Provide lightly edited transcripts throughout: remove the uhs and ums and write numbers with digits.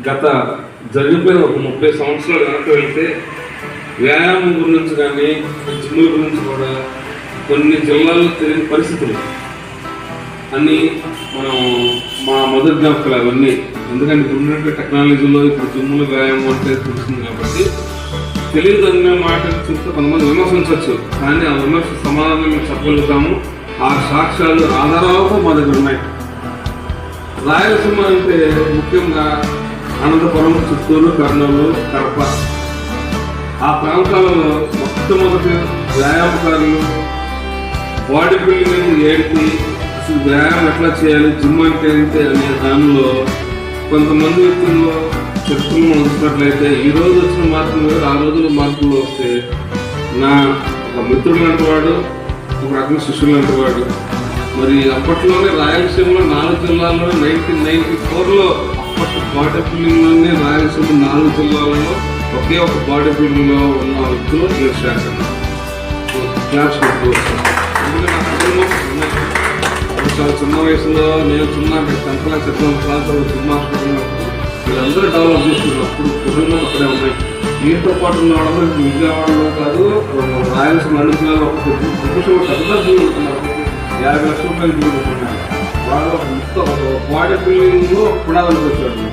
గత జరిగిపోయిన ఒక 30 సంవత్సరాలు వెనక వెళ్తే వ్యాయామం గురించి కానీ జిమ్ముల గురించి కూడా కొన్ని జిల్లాల్లో తెలియని పరిస్థితులు అన్నీ మనం మా మొదటి జ్ఞాపకాలు అవన్నీ. ఎందుకంటే ఇప్పుడున్నటువంటి టెక్నాలజీలో ఇప్పుడు జిమ్ములు వ్యాయామం అంటే తెలుస్తుంది కాబట్టి తెలియదు అనే మాట చూస్తే కొంతమంది విమర్శించవచ్చు, కానీ ఆ విమర్శ సమాధానం మేము చెప్పగలుగుతాము. ఆ సాక్ష్యాలు ఆధారాలతో మా దగ్గర ఉన్నాయి. రాయలసీమ అంటే ముఖ్యంగా అనంతపురం, చిత్తూరు, కర్నూలు, కడప ఆ ప్రాంతాలలో మొట్టమొదటి వ్యాయామకారులు బాడీ బిల్డింగ్ ఏంటి, అసలు వ్యాయామం ఎట్లా చేయాలి, జిమ్ అంటే ఏంటి అనే దానిలో కొంతమంది వ్యక్తుల్లో చరిత్రలు మనం చూసినట్లయితే ఈ రోజు వచ్చిన మార్పులు వేరు, ఆ రోజుల మార్పులు వస్తే నా ఒక మిత్రుడు లాంటి వాడు, ఒక రకం శిష్యులు లాంటి వాడు. మరి అప్పట్లోనే రాయలసీమలో 4 జిల్లాల్లో 1994లో అప్పటి బాడీ బిల్డింగ్లోనే రాయలసీమ 4 జిల్లాలలో ఒకే ఒక బాడీ బిల్డింగ్లో ఉన్న వ్యక్తులు క్లాస్ పెట్టుకోవచ్చు. చాలా చిన్న వయసులో నేను చిన్న 10th class 7th class cinema వీళ్ళందరూ డెవలప్ చేస్తున్నారు. అప్పుడు కుటుంబం అక్కడే ఉన్నాయి. వీటితో పాటు ఉన్న వాళ్ళందరూ విజయవాడలో కాదు, రాయలసీమ అన్ని జిల్లాలో పెద్ద జీవుతున్నారు. 50 లక్షల రూపాయలు జీవుతున్నారు. వాళ్ళు మొత్తం బాడీ బిల్డింగ్లో పునాదులు వచ్చాడు.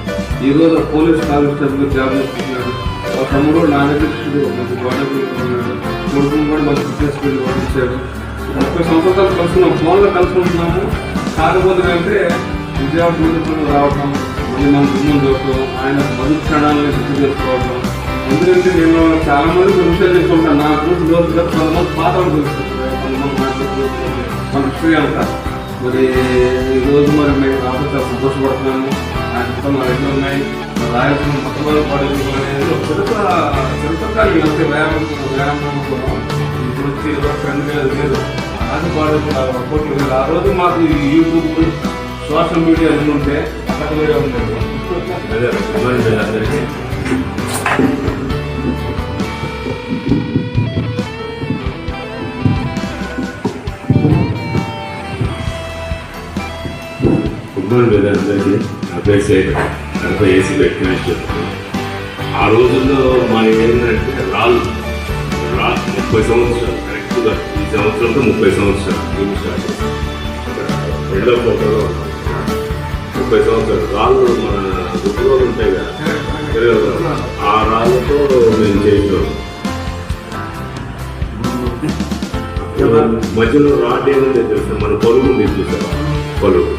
ఈరోజు పోలీస్ కానిస్టేబుల్ జాబ్ చేస్తున్నాడు. ఒక తమ్ముడు నా దగ్గర మంచి బాడీ బిల్డింగ్ ఉన్నాడు. కొడుకుని కూడా మంచి ఫిట్నెస్ బిల్డ్ పండించాడు. 30 సంవత్సరాలు కలుసుకున్నాం, ఫోన్లో కలుసుకుంటున్నాము. కాకపోతే అంటే విజయవాడ ముందుకు రావటం, మళ్ళీ మనం జిమ్మం చూడటం, ఆయన మొదటి క్షణాలని గుర్తు చేసుకోవటం. ఎందుకంటే నేను చాలా మంది విషయాలు చెప్పుకుంటాను. నా గురించి రోజు కొంతమంది పాత్రలు తెలుసుకుంటారు, కొంతమంది మన హిస్టరీ అంతా. మరి ఈరోజు మరి మేము రావడం చాలా సంతోషపడుతున్నాము. ఆయన మా దగ్గర ఉన్నాయి. రాయలసీమ మొట్టమొదటి పాడేది అనేది చరిత్రకాలు అంతే. వ్యాయామం కూడా ఇప్పుడు వచ్చి లేదు. అది పాడేది లేదు. ఆ రోజు మాకు యూట్యూబ్, సోషల్ మీడియా అన్నీ ఉంటే అక్కడ వేరే ఉండేది. అందరికీ నా పేరు శేఖర్, కడప ఏసీ పెట్టిన చెప్తున్నాను. ఆ రోజుల్లో మా ఏంటంటే రాళ్ళు 30 సంవత్సరాలు కరెక్ట్గా ఈ సంవత్సరంతో 30 సంవత్సరాలు రెండో ఫోటోలో 30 సంవత్సరాలు రాళ్ళు మన గుర్తులో ఉంటాయి కదా, ఆ రాళ్ళతో మేము చేసాం. మధ్యలో రాడ్ ఏముంది తెలుసా, మన పొలుగు ఉంది చూసాం, పొలుగు